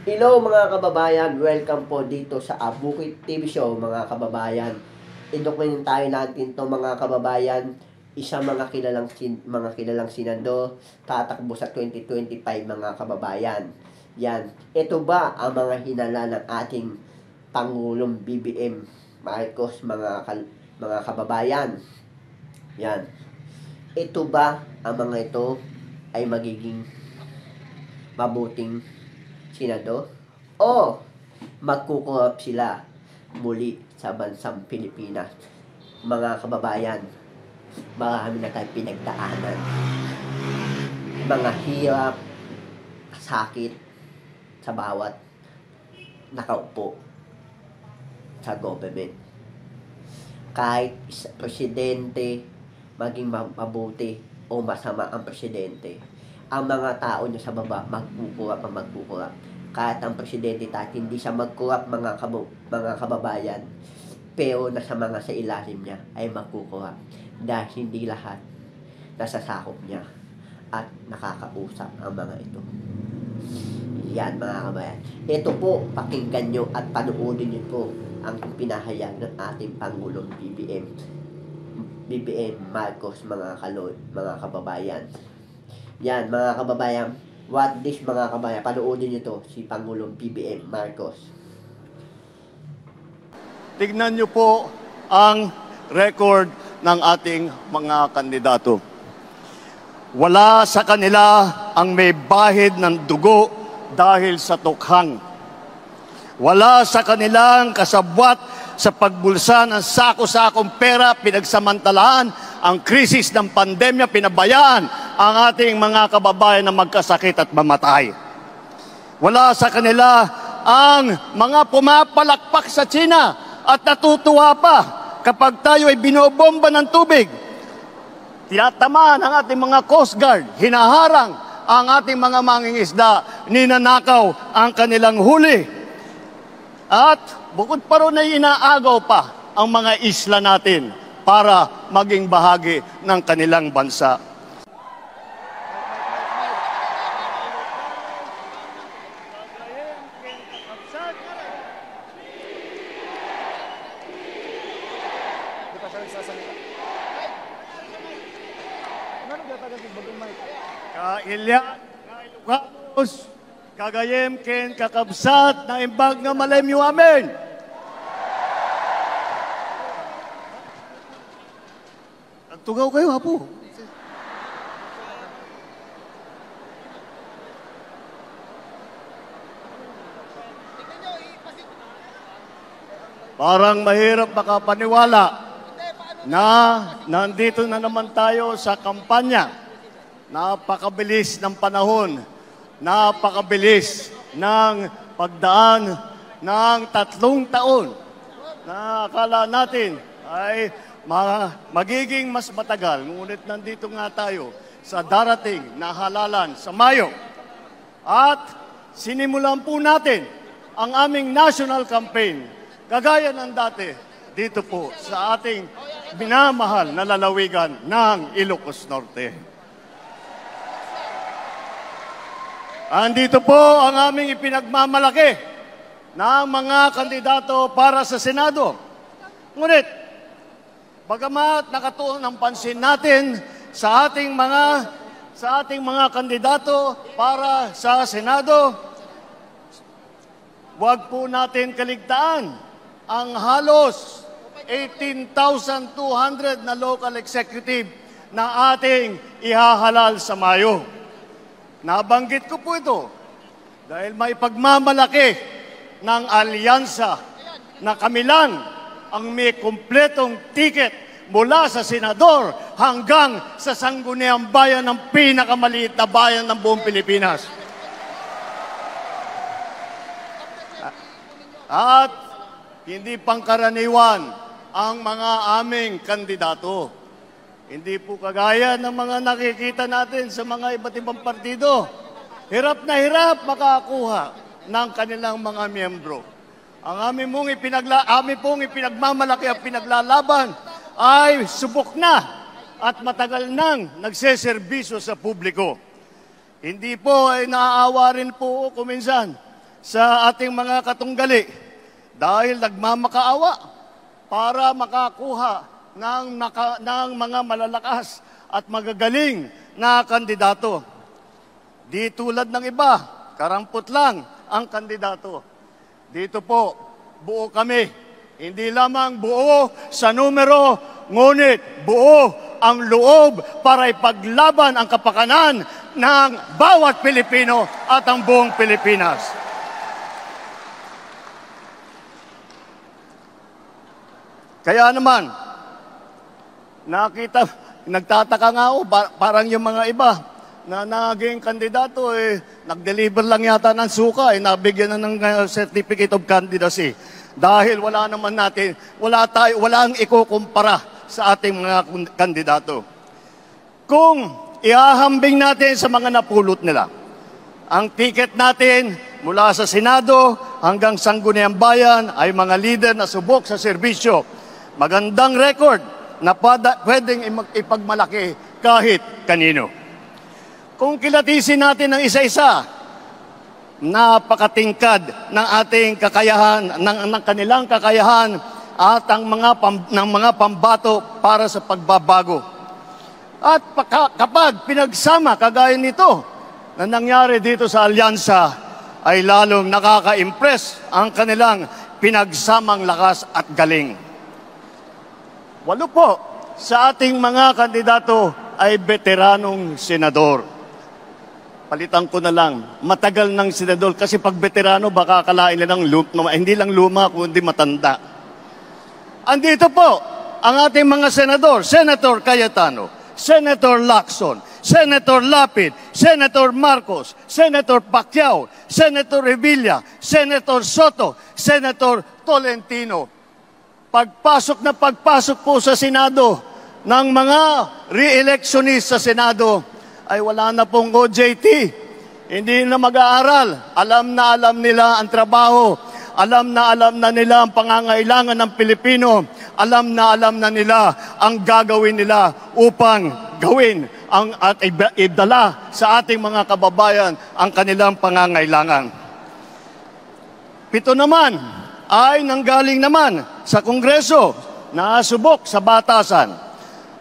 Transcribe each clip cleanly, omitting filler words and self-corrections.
Hello mga kababayan, welcome po dito sa Bukid TV Show mga kababayan. Tayo natin to mga kababayan, mga kilalang senador tatakbo sa 2025 mga kababayan. Yan, ito ba ang mga hinala ng ating Pangulong BBM Marcos mga kababayan? Yan. Ito ba ang mga ito ay magiging mabuting senador o magkukurap sila muli sa bansang Pilipinas? Mga kababayan, marami na tayong pinagdaanan, mga hirap, sakit sa bawat nakaupo sa government. Kahit presidente maging mabuti o masama ang presidente, ang mga tao niya sa baba magkukurap. Kahit ang presidente hindi siya magkurap mga kababayan, pero nasa mga sa ilalim niya ay magkukurap dahil hindi lahat nasasakop niya at nakakausap ang mga ito. Yan mga kabayan. Ito po, pakinggan nyo at panuodin nyo po ang pinahayag ng ating Pangulong BBM Marcos mga kababayan. Yan mga kababayan, mga kababayan, panuodin nyo to, si Pangulong BBM Marcos. Tignan nyo po ang record ng ating mga kandidato. Wala sa kanila ang may bahid ng dugo dahil sa tukhang. Wala sa kanilang kasabwat sa pagbulsa ng sako-sakong pera, pinagsamantalahan ang krisis ng pandemya, pinabayaan ang ating mga kababayan na magkasakit at mamatay. Wala sa kanila ang mga pumapalakpak sa China at natutuwa pa kapag tayo ay binobomba ng tubig. Tinatamaan ang ating mga Coast Guard, hinaharang ang ating mga mangingisda, ninanakaw ang kanilang huli. At bukod pa ron ay inaagaw pa ang mga isla natin para maging bahagi ng kanilang bansa. Kailya, Kailuganos, Kagayem, Ken, Kakabsat, na imbag nga malemyo amin. Tugaw kayo, hapo. Parang mahirap makapaniwala na nandito na naman tayo sa kampanya. Napakabilis ng panahon, napakabilis ng pagdaan ng 3 taon na akala natin ay magiging mas matagal. Ngunit nandito nga tayo sa darating na halalan sa Mayo. At sinimulan po natin ang aming national campaign, kagaya ng dati, dito po sa ating minamahal na lalawigan ng Ilocos Norte. Andito po ang aming ipinagmamalaki ng mga kandidato para sa Senado. Ngunit, bagamat nakatuon ang pansin natin sa ating mga kandidato para sa Senado, huwag po natin kaligtaan ang halos 18,200 na local executive na ating ihahalal sa Mayo. Nabanggit ko po ito dahil may pagmamalaki ng alyansa na kami lang ang may kumpletong ticket mula sa senador hanggang sa sangguniang bayan ng pinakamaliit na bayan ng buong Pilipinas. At hindi pangkaraniwan ang mga aming kandidato. Hindi po kagaya ng mga nakikita natin sa mga iba't ibang partido. Hirap na hirap makakuha ng kanilang mga miyembro. Ang aming pong ipinagmamalaki at pinaglalaban ay subok na at matagal nang nagseserbisyo sa publiko. Hindi po ay naaawa rin po kuminsan sa ating mga katunggali dahil nagmamakaawa para makakuha ng mga malalakas at magagaling na kandidato. Di tulad ng iba, karampot lang ang kandidato. Dito po, buo kami. Hindi lamang buo sa numero, ngunit buo ang loob para ipaglaban ang kapakanan ng bawat Pilipino at ang buong Pilipinas. Kaya naman, nagtataka nga ako, parang yung mga iba na naging kandidato, nag-deliver lang yata ng suka, nabigyan na ng certificate of candidacy. Dahil wala ang ikukumpara sa ating mga kandidato. Kung ihahambing natin sa mga napulot nila, ang ticket natin mula sa Senado hanggang Sangguniang Bayan ay mga leader na subok sa serbisyo. Magandang record na pwedeng ipagmalaki kahit kanino. Kung kilatisin natin ng isa-isa, napakatingkad ng ating kakayahan, ng kanilang kakayahan at ang mga pambato para sa pagbabago. At kapag pinagsama kagaya nito na nangyari dito sa alyansa, ay lalong nakaka-impress ang kanilang pinagsamang lakas at galing. 8 po sa ating mga kandidato ay veteranong senador. Palitan ko na lang, matagal ng senador kasi pag veterano baka akalain nilang hindi lang luma kundi matanda. Andito po ang ating mga senador, Senator Cayetano, Senator Lacson, Senator Lapid, Senator Marcos, Senator Pacquiao, Senator Revilla, Senator Soto, Senator Tolentino. Pagpasok po sa Senado ng mga re-electionist sa Senado ay wala na pong OJT. Hindi na mag-aaral. Alam nila ang trabaho. Alam na nila ang pangangailangan ng Pilipino. Alam na nila ang gagawin nila upang gawin at idala sa ating mga kababayan ang kanilang pangangailangan. 7 naman ay nanggaling naman sa Kongreso na subok sa batasan.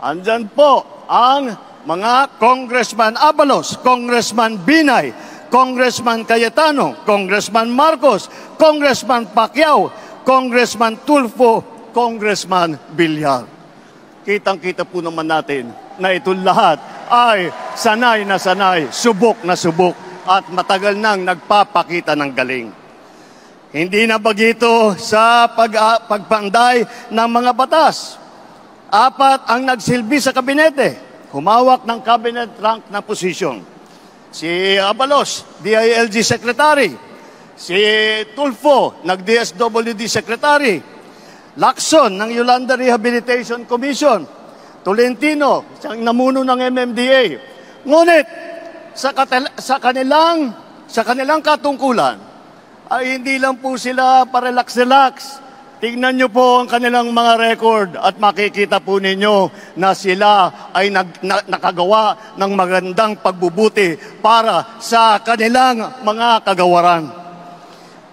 Andyan po ang mga Congressman Abalos, Congressman Binay, Congressman Cayetano, Congressman Marcos, Congressman Pacquiao, Congressman Tulfo, Congressman Villar. Kitang-kita po naman natin na ito lahat ay sanay na sanay, subok na subok at matagal nang nagpapakita ng galing. Hindi na bagito sa pagpanday ng mga batas. 4 ang nagsilbi sa kabinete, humawak ng cabinet rank na posisyon. Si Abalos, DILG Secretary. Si Tulfo, nag-DSWD Secretary. Lacson, ng Yolanda Rehabilitation Commission. Tolentino, siyang namuno ng MMDA. Ngunit, sa kanilang katungkulan, ay hindi lang po sila parelax-relax. Tingnan nyo po ang kanilang mga record at makikita po ninyo na sila ay nakagawa ng magandang pagbubuti para sa kanilang mga kagawaran.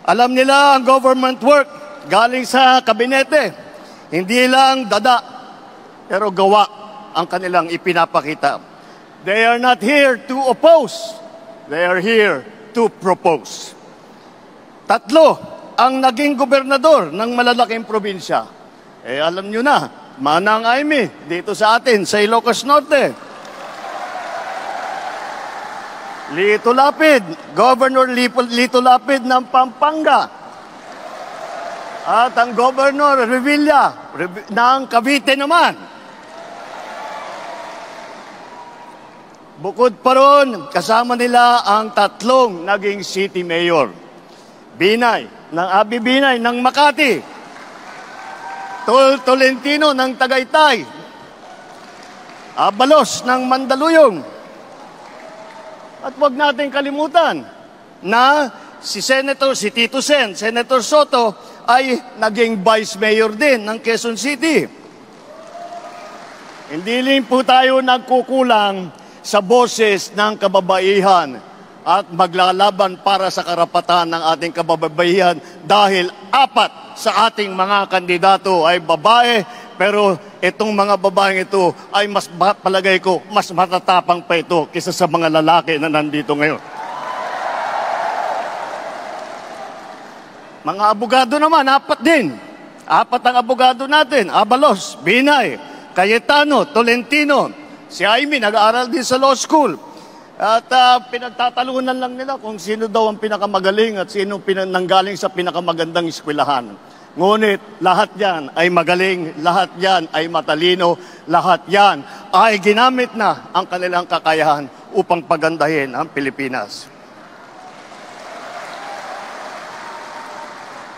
Alam nila ang government work galing sa kabinete. Hindi lang dada, pero gawa ang kanilang ipinapakita. They are not here to oppose. They are here to propose. 3 ang naging gobernador ng malalaking probinsya. Alam nyo na, Manang Aimee, dito sa atin, sa Ilocos Norte. Lito Lapid, Governor Lito Lapid ng Pampanga. At ang Governor Revilla ng Cavite naman. Bukod pa ron, kasama nila ang 3 naging city mayor. Abi Binay ng Makati, Tolentino ng Tagaytay, Abalos ng Mandaluyong. At huwag natin kalimutan na si Tito Sen, Senator Soto, ay naging vice mayor din ng Quezon City. Hindi rin po tayo nagkukulang sa boses ng kababaihan at maglalaban para sa karapatan ng ating kababayan dahil 4 sa ating mga kandidato ay babae, pero itong mga babaeng ito ay palagay ko, mas matatapang pa ito kaysa sa mga lalaki na nandito ngayon. Mga abogado naman, 4 din. 4 ang abogado natin. Abalos, Binay, Cayetano, Tolentino. Si Jaime, nag-aaral din sa law school. At pinagtatalunan lang nila kung sino daw ang pinakamagaling at sino nanggaling sa pinakamagandang eskwelahan. Ngunit lahat yan ay magaling, lahat yan ay matalino, lahat yan ay ginamit na ang kanilang kakayahan upang pagandahin ang Pilipinas.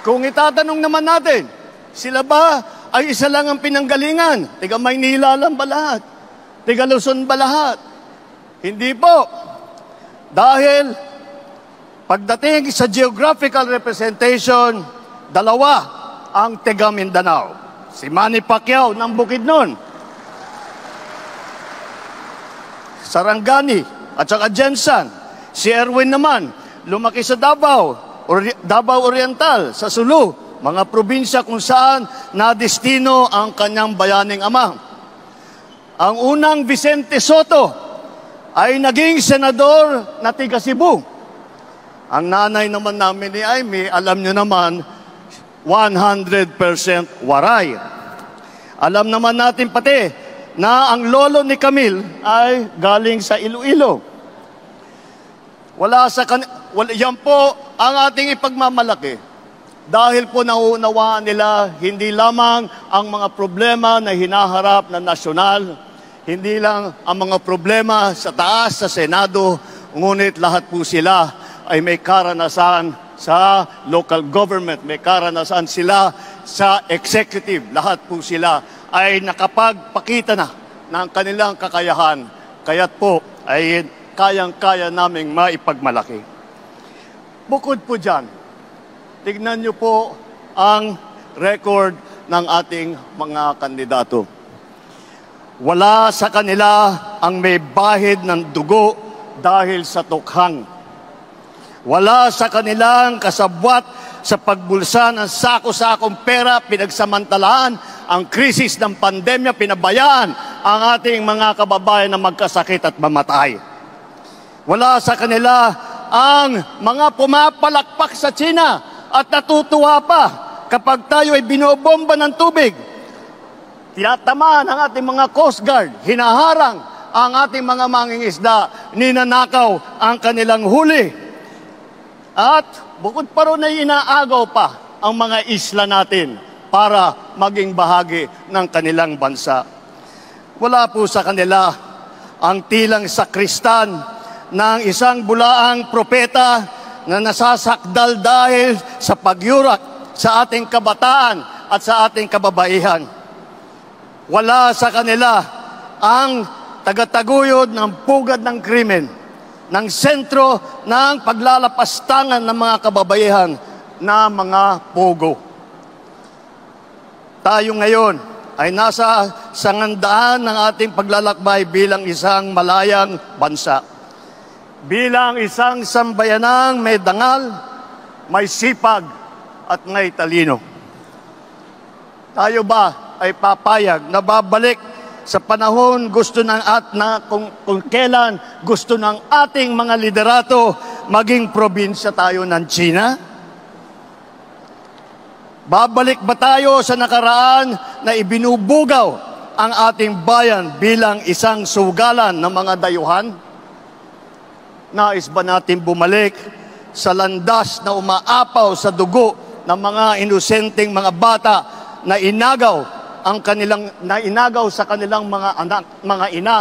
Kung itatanong naman natin, sila ba ay isa lang ang pinanggalingan? Tiga Maynila lang ba lahat? Tiga Luzon ba lahat? Hindi po. Dahil pagdating sa geographical representation, 2 ang taga Mindanao. Si Manny Pacquiao ng Bukidnon, Sarangani at saka Jensan. Si Erwin naman, lumaki sa Davao, Davao Oriental, sa Sulu, mga probinsya kung saan nadestino ang kanyang bayaning ama. Ang unang Vicente Soto ay naging senador na tiga Cebu. Ang nanay naman namin ni Jaime, alam nyo naman, 100% Waray. Alam naman natin pati na ang lolo ni Camille ay galing sa Iloilo. Yan po ang ating ipagmamalaki. Dahil po nauunawaan nila hindi lamang ang mga problema na hinaharap na nasyonal, hindi lang ang mga problema sa taas, sa Senado, ngunit lahat po sila ay may karanasan sa local government, may karanasan sila sa executive. Lahat po sila ay nakapagpakita na ng kanilang kakayahan. Kaya't po ay kayang-kaya naming maipagmalaki. Bukod po dyan, tignan niyo po ang record ng ating mga kandidato. Wala sa kanila ang may bahid ng dugo dahil sa tukhang. Wala sa kanilang kasabwat sa pagbulsa ng sako-sakong pera, pinagsamantalaan ang krisis ng pandemya, pinabayaan ang ating mga kababayan na magkasakit at mamatay. Wala sa kanila ang mga pumapalakpak sa China at natutuwa pa kapag tayo ay binobomba ng tubig. Tinatamaan ang ating mga Coast Guard, hinaharang ang ating mga mangingisda, ninanakaw ang kanilang huli. At bukod pa ron ay inaagaw pa ang mga isla natin para maging bahagi ng kanilang bansa. Wala po sa kanila ang tilang sakristan ng isang bulaang propeta na nasasakdal dahil sa pagyurak sa ating kabataan at sa ating kababaihan. Wala sa kanila ang tagataguyod ng pugad ng krimen, ng sentro ng paglalapastangan ng mga kababaihan na mga pogo. Tayo ngayon ay nasa sangandaan ng ating paglalakbay bilang isang malayang bansa. Bilang isang sambayanang may dangal, may sipag at may talino. Tayo ba ay papayag na babalik sa panahon gusto ng kung kailan gusto ng ating mga liderato maging probinsya tayo ng China? Babalik ba tayo sa nakaraan na ibinubugaw ang ating bayan bilang isang sugalan ng mga dayuhan? Nais ba natin bumalik sa landas na umaapaw sa dugo ng mga inosenteng mga bata na inagaw sa kanilang mga anak, mga ina,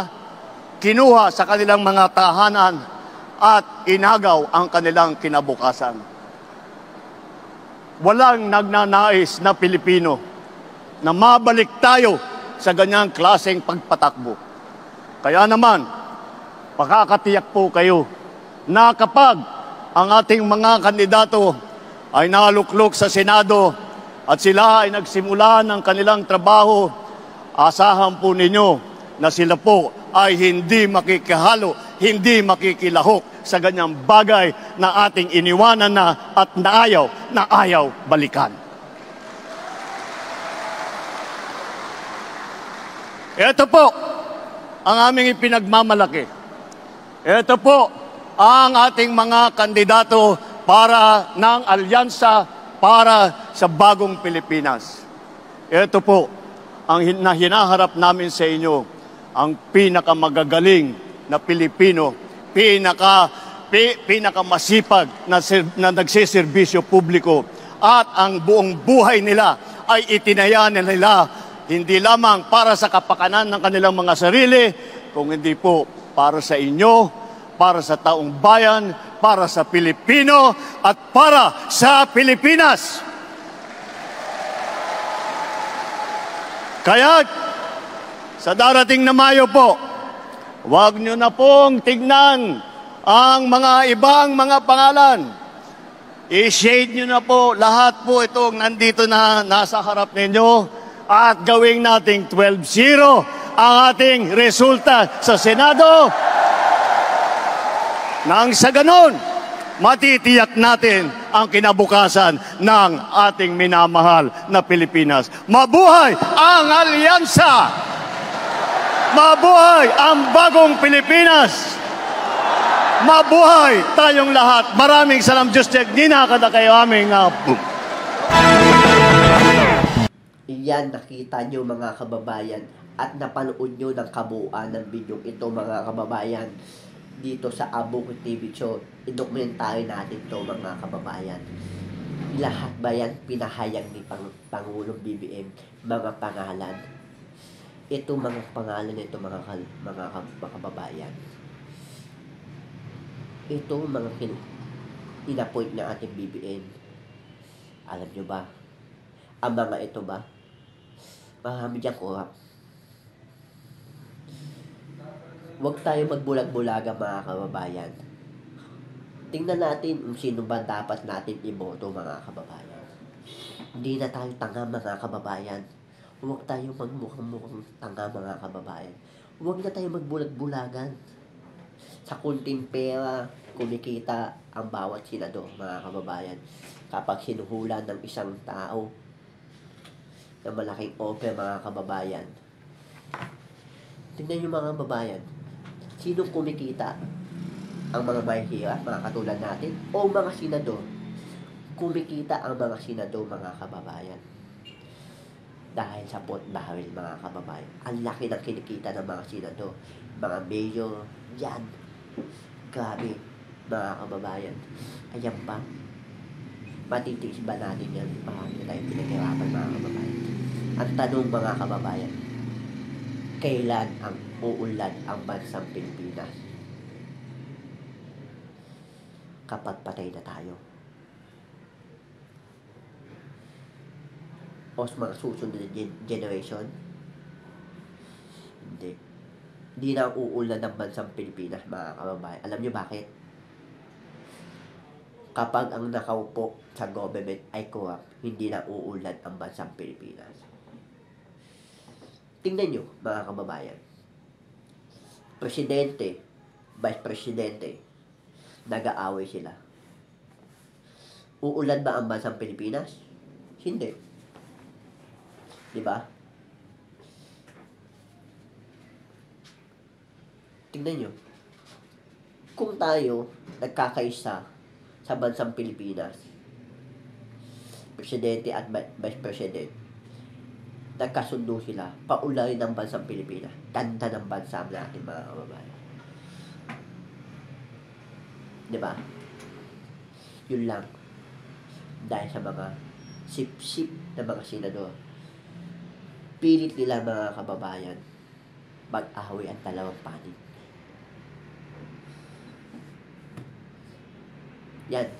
kinuha sa kanilang mga tahanan at inagaw ang kanilang kinabukasan? Walang nagnanais na Pilipino na mabalik tayo sa ganyang klaseng pagpatakbo. Kaya naman, makakatiyak po kayo na kapag ang ating mga kandidato ay naluklok sa Senado at sila ay nagsimula ng kanilang trabaho, asahan po ninyo na sila po ay hindi makikihalo, hindi makikilahok sa ganyang bagay na ating iniwanan na at na ayaw balikan. Ito po ang aming ipinagmamalaki. Ito po ang ating mga kandidato para ng alyansa para sa bagong Pilipinas. Ito po ang hinaharap namin sa inyo, ang pinakamagagaling na Pilipino, pinakamasipag na nagsiservisyo publiko, at ang buong buhay nila ay itinaya nila hindi lamang para sa kapakanan ng kanilang mga sarili, kung hindi po para sa inyo, para sa taong bayan, para sa Pilipino, at para sa Pilipinas. Kaya, sa darating na Mayo po, huwag nyo na pong tignan ang mga ibang mga pangalan. I-shade nyo na po lahat po itong nandito na nasa harap ninyo at gawing nating 12-0 ang ating resulta sa Senado. Nang sa ganon, matitiyak natin ang kinabukasan ng ating minamahal na Pilipinas. Mabuhay ang alyansa! Mabuhay ang bagong Pilipinas! Mabuhay tayong lahat! Maraming salam, Diyos Nina, kada kayo aming Iyan, nakita nyo mga kababayan at napanood nyo ng kabuuan ng video ito mga kababayan dito sa Abukid TV Show. Idokumentahin natin to mga kababayan. Lahat ba yan pinahayag ni Pangulong BBM, mga pangalan? Ito mga pangalan nito mga kababayan. Ito mga inapoint na ating BBM. Alam nyo ba? Ang mga ito ba? Marami dyan korap. Huwag tayo magbulag-bulaga mga kababayan. Tingnan natin kung sino ba dapat natin iboto mga kababayan. Hindi na tayo tanga mga kababayan. Huwag tayo magmukhang tanga mga kababayan. Huwag na tayo magbulag-bulagan. Sa kunting pera, kumikita ang bawat senador mga kababayan. Kapag sinuhulan ng isang tao na malaking offer mga kababayan. Tingnan nyo mga kababayan. Sinong kumikita? Ang mga mahihirap, mga katulad natin, o mga senador? Kumikita ang mga senador mga kababayan. Dahil sa pot barrel mga kababayan. Ang laki ng kinikita ng mga senador. Mga mayor, yan. Grabe mga kababayan. Ayan pa. Matitiis ba natin yan? Marami na tayong pinaghirapan mga kababayan. Ang tanong mga kababayan, kailan ang uunlad ang bansang Pilipinas? Kapag patay na tayo. O sa mga susunod na generation? Hindi. Hindi na uunlad ang bansang Pilipinas mga kababayan. Alam nyo bakit? Kapag ang nakaupo sa government ay corrupt, hindi na uunlad ang bansang Pilipinas. Tingnan nyo, mga kababayan. Presidente, vice presidente, nag-aaway sila. Uunlad ba ang bansang Pilipinas? Hindi. Diba? Tingnan nyo. Kung tayo nagkakaisa sa bansang Pilipinas, presidente at vice president, nagkasundo sila, paulayin ng bansang Pilipinas. Ganda ng bansa natin mga kababayan. Diba? Yun lang. Dahil sa mga sip-sip na mga senador, pilit nila mga kababayan mag-ahaway ang dalawang panig. Yan.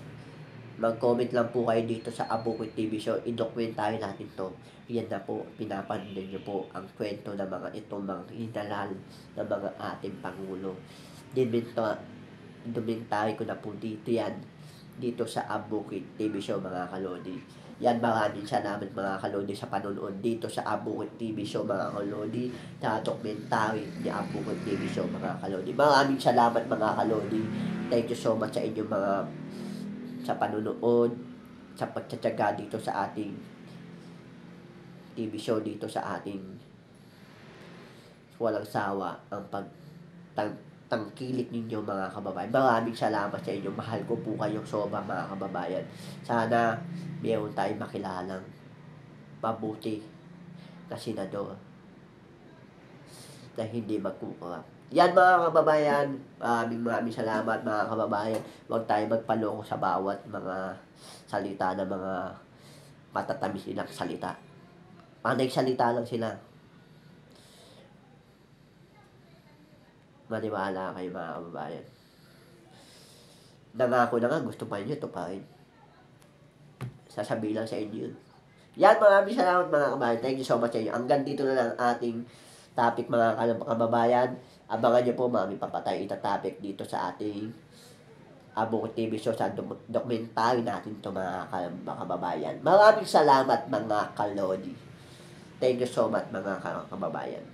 Mag-comment lang po kayo dito sa Abukid TV Show. I-documentary natin to. Yan na po, pinapanood nyo po ang kwento ng mga itong mga hinalal ng mga ating Pangulo. Dokumentary ko na po dito yan. Dito sa Abukid TV Show mga kalodi. Yan, maraming salamat mga kalodi sa panonood dito sa Abukid TV Show mga kalodi, sa documentary ni Abukid TV Show mga kalodi. Maraming salamat mga kalodi. Thank you so much sa inyong mga sa panonood, sa pagtsatsaga dito sa ating TV show, dito sa ating walang sawa ang tangkilik ninyo mga kababayan. Maraming salamat sa inyo. Mahal ko po kayong sobra mga kababayan. Sana meron tayong makilalang mabuti na senador na hindi magkukurap. Yan mga kababayan, maraming salamat mga kababayan. Huwag tayo magpaloko sa bawat mga salita ng mga matatamis nilang salita. Panay salita lang sila. Maniwala kayo mga kababayan. Nangako na nga, gusto pa niyo, ito pa rin. Sasabihin lang sa inyo yun. Yan, maraming salamat mga kababayan. Thank you so much sa inyo. Hanggang dito na lang ating topic mga kababayan. Abangan niyo po, maraming papatay itatopic dito sa ating Abukid TV Show, sa documentary natin ito mga kababayan. Maraming salamat mga kalodi. Thank you so much mga kababayan.